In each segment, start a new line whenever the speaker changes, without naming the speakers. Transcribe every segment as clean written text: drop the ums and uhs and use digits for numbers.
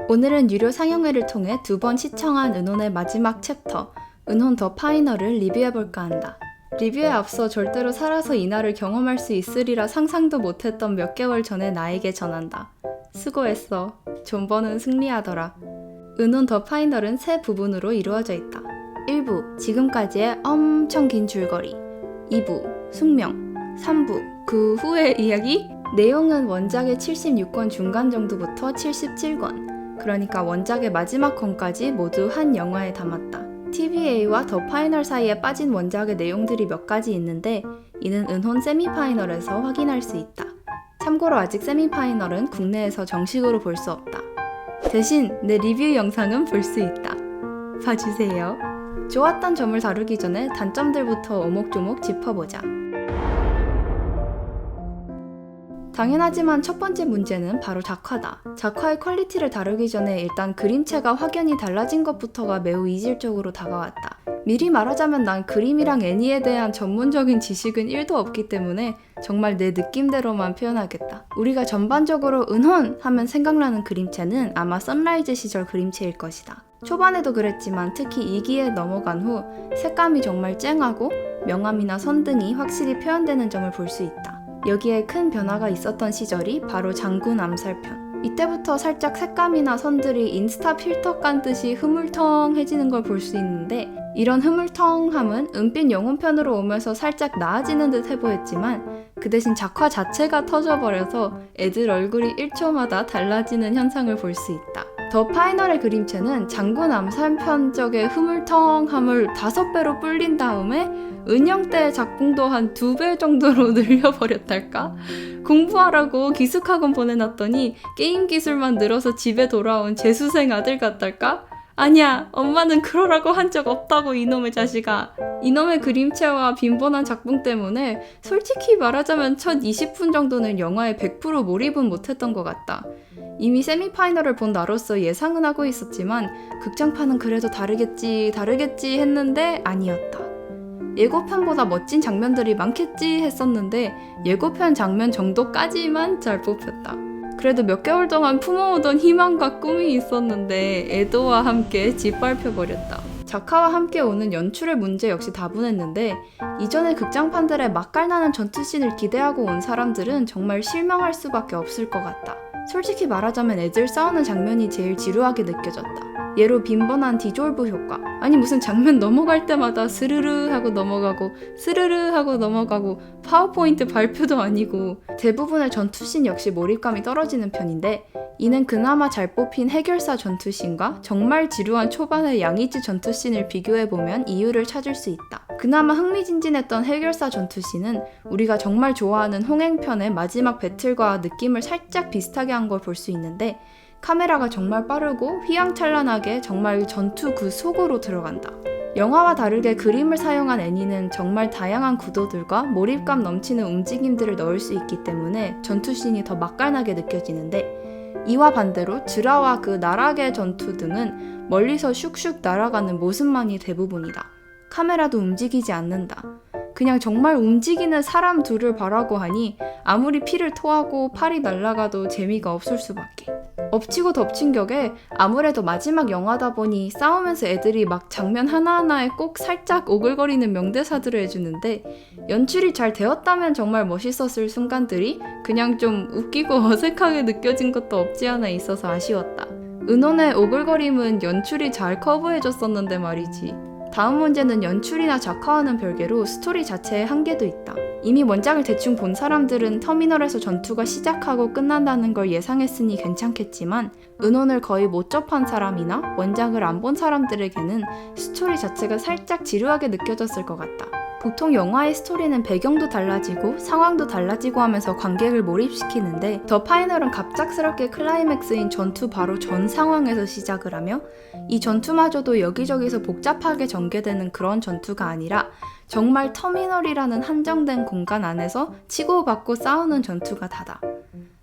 오늘은 유료 상영회를 통해 2번 시청한 은혼의 마지막 챕터, 은혼 더 파이널을 리뷰해볼까 한다. 리뷰에 앞서 절대로 살아서 이날을 경험할 수 있으리라 상상도 못했던 몇 개월 전에 나에게 전한다. 수고했어. 존버는 승리하더라. 은혼 더 파이널은 세 부분으로 이루어져 있다. 1부, 지금까지의 엄청 긴 줄거리. 2부, 숙명. 3부, 그 후의 이야기? 내용은 원작의 76권 중간 정도부터 77권, 그러니까 원작의 마지막 권까지 모두 한 영화에 담았다. TVA와 더 파이널 사이에 빠진 원작의 내용들이 몇 가지 있는데 이는 은혼 세미파이널에서 확인할 수 있다. 참고로 아직 세미파이널은 국내에서 정식으로 볼 수 없다. 대신 내 리뷰 영상은 볼 수 있다. 봐주세요. 좋았던 점을 다루기 전에 단점들부터 오목조목 짚어보자. 당연하지만 첫 번째 문제는 바로 작화다. 작화의 퀄리티를 다루기 전에 일단 그림체가 확연히 달라진 것부터가 매우 이질적으로 다가왔다. 미리 말하자면 난 그림이랑 애니에 대한 전문적인 지식은 1도 없기 때문에 정말 내 느낌대로만 표현하겠다. 우리가 전반적으로 은혼 하면 생각나는 그림체는 아마 선라이즈 시절 그림체일 것이다. 초반에도 그랬지만 특히 2기에 넘어간 후 색감이 정말 쨍하고 명암이나 선 등이 확실히 표현되는 점을 볼 수 있다. 여기에 큰 변화가 있었던 시절이 바로 장군 암살편. 이때부터 살짝 색감이나 선들이 인스타 필터 깐 듯이 흐물텅해지는 걸 볼 수 있는데 이런 흐물텅함은 은빛 영혼편으로 오면서 살짝 나아지는 듯 해보였지만 그 대신 작화 자체가 터져버려서 애들 얼굴이 1초마다 달라지는 현상을 볼 수 있다. 더 파이널의 그림체는 장군 암살편 적의 흐물텅함을 5배로 불린 다음에 은영 때의 작품도 한 2배 정도로 늘려버렸달까? 공부하라고 기숙학원 보내놨더니 게임 기술만 늘어서 집에 돌아온 재수생 아들 같달까? 아니야, 엄마는 그러라고 한 적 없다고 이놈의 자식아. 이놈의 그림체와 빈번한 작품 때문에 솔직히 말하자면 첫 20분 정도는 영화에 100% 몰입은 못했던 것 같다. 이미 세미파이널을 본 나로서 예상은 하고 있었지만 극장판은 그래도 다르겠지 했는데 아니었다. 예고편보다 멋진 장면들이 많겠지 했었는데 예고편 장면 정도까지만 잘 뽑혔다. 그래도 몇 개월 동안 품어오던 희망과 꿈이 있었는데 애도와 함께 짓밟혀버렸다. 작화와 함께 오는 연출의 문제 역시 다분했는데 이전의 극장판들의 맛깔나는 전투씬을 기대하고 온 사람들은 정말 실망할 수밖에 없을 것 같다. 솔직히 말하자면 애들 싸우는 장면이 제일 지루하게 느껴졌다. 예로 빈번한 디졸브 효과. 아니 무슨 장면 넘어갈 때마다 스르르 하고 넘어가고 스르르 하고 넘어가고 파워포인트 발표도 아니고 대부분의 전투씬 역시 몰입감이 떨어지는 편인데 이는 그나마 잘 뽑힌 해결사 전투씬과 정말 지루한 초반의 양이치 전투씬을 비교해보면 이유를 찾을 수 있다. 그나마 흥미진진했던 해결사 전투씬은 우리가 정말 좋아하는 홍행편의 마지막 배틀과 느낌을 살짝 비슷하게 한 걸 볼 수 있는데 카메라가 정말 빠르고 휘황찬란하게 정말 전투 그 속으로 들어간다. 영화와 다르게 그림을 사용한 애니는 정말 다양한 구도들과 몰입감 넘치는 움직임들을 넣을 수 있기 때문에 전투씬이 더 맛깔나게 느껴지는데 이와 반대로 즈라와 그 나락의 전투 등은 멀리서 슉슉 날아가는 모습만이 대부분이다. 카메라도 움직이지 않는다. 그냥 정말 움직이는 사람 둘을 바라고 하니 아무리 피를 토하고 팔이 날아가도 재미가 없을 수밖에. 엎치고 덮친 격에 아무래도 마지막 영화다 보니 싸우면서 애들이 막 장면 하나하나에 꼭 살짝 오글거리는 명대사들을 해주는데 연출이 잘 되었다면 정말 멋있었을 순간들이 그냥 좀 웃기고 어색하게 느껴진 것도 없지 않아 있어서 아쉬웠다. 은혼의 오글거림은 연출이 잘 커버해줬었는데 말이지. 다음 문제는 연출이나 작화와는 별개로 스토리 자체의 한계도 있다. 이미 원작을 대충 본 사람들은 터미널에서 전투가 시작하고 끝난다는 걸 예상했으니 괜찮겠지만 은혼을 거의 못 접한 사람이나 원작을 안 본 사람들에게는 스토리 자체가 살짝 지루하게 느껴졌을 것 같다. 보통 영화의 스토리는 배경도 달라지고 상황도 달라지고 하면서 관객을 몰입시키는데 더 파이널은 갑작스럽게 클라이맥스인 전투 바로 전 상황에서 시작을 하며 이 전투마저도 여기저기서 복잡하게 전개되는 그런 전투가 아니라 정말 터미널이라는 한정된 공간 안에서 치고받고 싸우는 전투가 다다.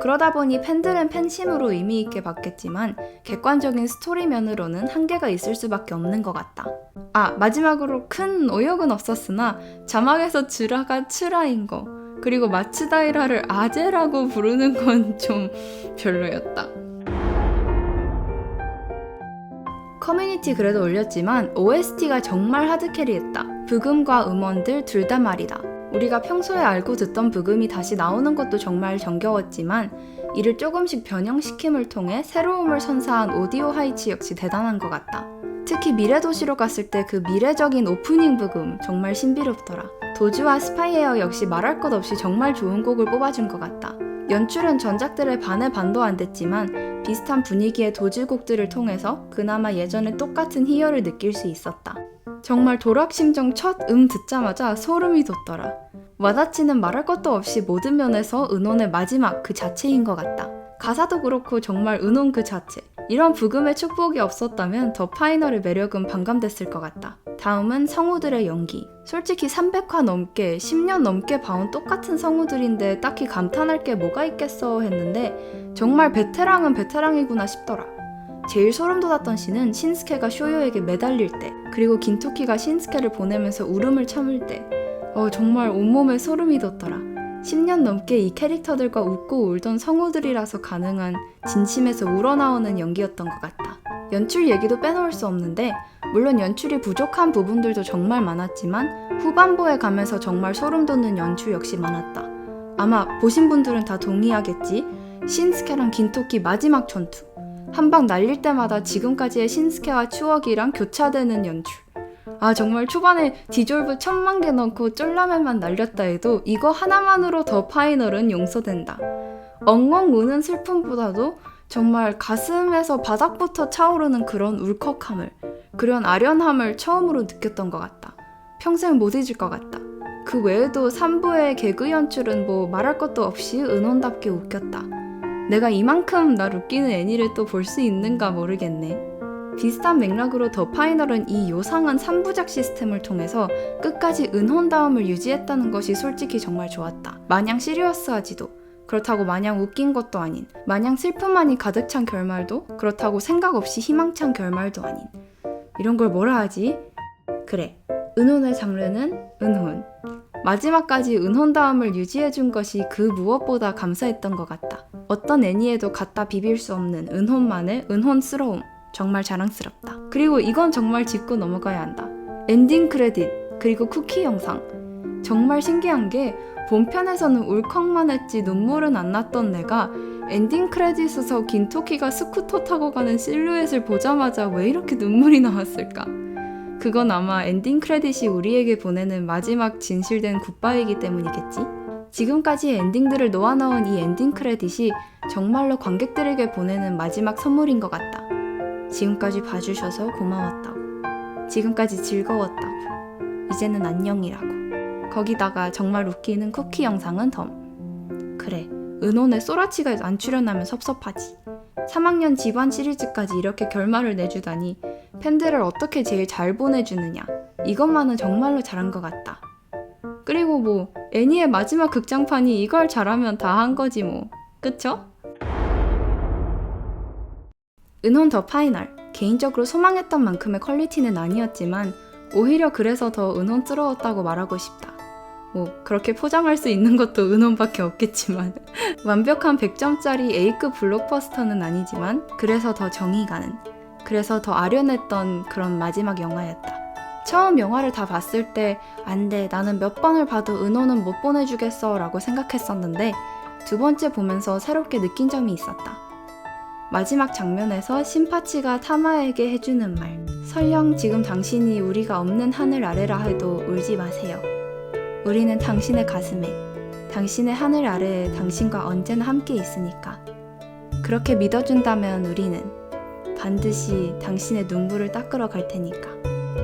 그러다 보니 팬들은 팬심으로 의미 있게 봤겠지만 객관적인 스토리면으로는 한계가 있을 수밖에 없는 것 같다. 아, 마지막으로 큰 오역은 없었으나 자막에서 즈라가 츠라인 거 그리고 마츠다이라를 아제라고 부르는 건 좀 별로였다. 커뮤니티 글에도 올렸지만 OST가 정말 하드캐리했다. 부금과 음원들 둘 다 말이다. 우리가 평소에 알고 듣던 부금이 다시 나오는 것도 정말 정겨웠지만 이를 조금씩 변형시킴을 통해 새로움을 선사한 오디오 하이츠 역시 대단한 것 같다. 특히 미래도시로 갔을 때 그 미래적인 오프닝 부금 정말 신비롭더라. 도주와 스파이에어 역시 말할 것 없이 정말 좋은 곡을 뽑아준 것 같다. 연출은 전작들의 반의 반도 안 됐지만 비슷한 분위기의 도주곡들을 통해서 그나마 예전에 똑같은 희열을 느낄 수 있었다. 정말 도락심정 첫 듣자마자 소름이 돋더라. 와다치는 말할 것도 없이 모든 면에서 은혼의 마지막 그 자체인 것 같다. 가사도 그렇고 정말 은혼 그 자체. 이런 부금의 축복이 없었다면 더 파이널의 매력은 반감됐을 것 같다. 다음은 성우들의 연기. 솔직히 300화 넘게 10년 넘게 봐온 똑같은 성우들인데 딱히 감탄할 게 뭐가 있겠어 했는데 정말 베테랑은 베테랑이구나 싶더라. 제일 소름 돋았던 씬은 신스케가 쇼요에게 매달릴 때, 그리고 긴토키가 신스케를 보내면서 울음을 참을 때 정말 온몸에 소름이 돋더라. 10년 넘게 이 캐릭터들과 웃고 울던 성우들이라서 가능한 진심에서 우러나오는 연기였던 것 같다. 연출 얘기도 빼놓을 수 없는데 물론 연출이 부족한 부분들도 정말 많았지만 후반부에 가면서 정말 소름 돋는 연출 역시 많았다. 아마 보신 분들은 다 동의하겠지? 신스케랑 긴토키 마지막 전투. 한 방 날릴 때마다 지금까지의 신스케와 추억이랑 교차되는 연출. 정말 초반에 디졸브 1000만 개 넣고 쫄라맨만 날렸다 해도 이거 하나만으로 더 파이널은 용서된다. 엉엉 우는 슬픔보다도 정말 가슴에서 바닥부터 차오르는 그런 울컥함을, 그런 아련함을 처음으로 느꼈던 것 같다. 평생 못 잊을 것 같다. 그 외에도 3부의 개그 연출은 뭐 말할 것도 없이 은혼답게 웃겼다. 내가 이만큼 날 웃기는 애니를 또 볼 수 있는가 모르겠네. 비슷한 맥락으로 더 파이널은 이 요상한 3부작 시스템을 통해서 끝까지 은혼다움을 유지했다는 것이 솔직히 정말 좋았다. 마냥 시리어스하지도, 그렇다고 마냥 웃긴 것도 아닌, 마냥 슬픔만이 가득 찬 결말도, 그렇다고 생각 없이 희망찬 결말도 아닌, 이런 걸 뭐라 하지? 그래, 은혼의 장르는 은혼. 마지막까지 은혼다움을 유지해준 것이 그 무엇보다 감사했던 것 같다. 어떤 애니에도 갖다 비빌 수 없는 은혼만의 은혼스러움. 정말 자랑스럽다. 그리고 이건 정말 짚고 넘어가야 한다. 엔딩 크레딧, 그리고 쿠키 영상. 정말 신기한 게 본편에서는 울컥만 했지 눈물은 안 났던 내가 엔딩 크레딧에서 긴토키가 스쿠터 타고 가는 실루엣을 보자마자 왜 이렇게 눈물이 나왔을까? 그건 아마 엔딩 크레딧이 우리에게 보내는 마지막 진실된 굿바이이기 때문이겠지? 지금까지의 엔딩들을 놓아놓은 이 엔딩 크레딧이 정말로 관객들에게 보내는 마지막 선물인 것 같다. 지금까지 봐주셔서 고마웠다고. 지금까지 즐거웠다고. 이제는 안녕이라고. 거기다가 정말 웃기는 쿠키 영상은 덤. 그래, 은혼의 소라치가 안 출연하면 섭섭하지. 3학년 집안 시리즈까지 이렇게 결말을 내주다니 팬들을 어떻게 제일 잘 보내주느냐. 이것만은 정말로 잘한 것 같다. 그리고 뭐 애니의 마지막 극장판이 이걸 잘하면 다 한 거지 뭐. 그쵸? 은혼 더 파이널. 개인적으로 소망했던 만큼의 퀄리티는 아니었지만 오히려 그래서 더 은혼스러웠다고 말하고 싶다. 뭐 그렇게 포장할 수 있는 것도 은혼밖에 없겠지만 완벽한 100점짜리 A급 블록버스터는 아니지만 그래서 더 정이 가는, 그래서 더 아련했던 그런 마지막 영화였다. 처음 영화를 다 봤을 때 안 돼, 나는 몇 번을 봐도 은혼은 못 보내주겠어 라고 생각했었는데 두 번째 보면서 새롭게 느낀 점이 있었다. 마지막 장면에서 신파치가 타마에게 해주는 말. 설령 지금 당신이 우리가 없는 하늘 아래라 해도 울지 마세요. 우리는 당신의 가슴에, 당신의 하늘 아래에 당신과 언제나 함께 있으니까. 그렇게 믿어준다면 우리는 반드시 당신의 눈물을 닦으러 갈 테니까.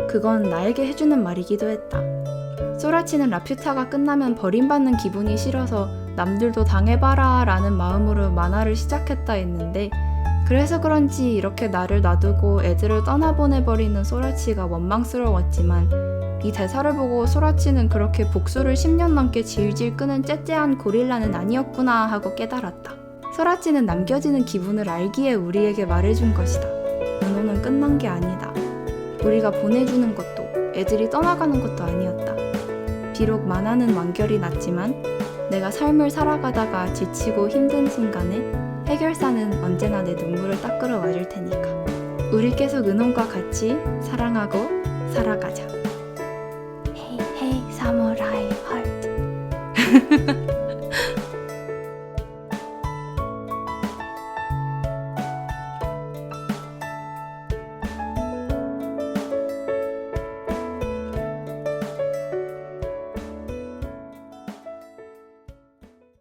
그건 나에게 해주는 말이기도 했다. 소라치는 라퓨타가 끝나면 버림받는 기분이 싫어서 남들도 당해봐라 라는 마음으로 만화를 시작했다 했는데 그래서 그런지 이렇게 나를 놔두고 애들을 떠나보내버리는 소라치가 원망스러웠지만 이 대사를 보고 소라치는 그렇게 복수를 10년 넘게 질질 끄는 째째한 고릴라는 아니었구나 하고 깨달았다. 소라치는 남겨지는 기분을 알기에 우리에게 말해준 것이다. 은혼은 끝난 게 아니다. 우리가 보내주는 것도 애들이 떠나가는 것도 아니었다. 비록 만화는 완결이 났지만 내가 삶을 살아가다가 지치고 힘든 순간에 해결사는 언제나 내 눈물을 닦으러 와줄 테니까. 우리 계속 은혼과 같이 사랑하고 살아가자.
헤이 헤이 사무라이 헐트.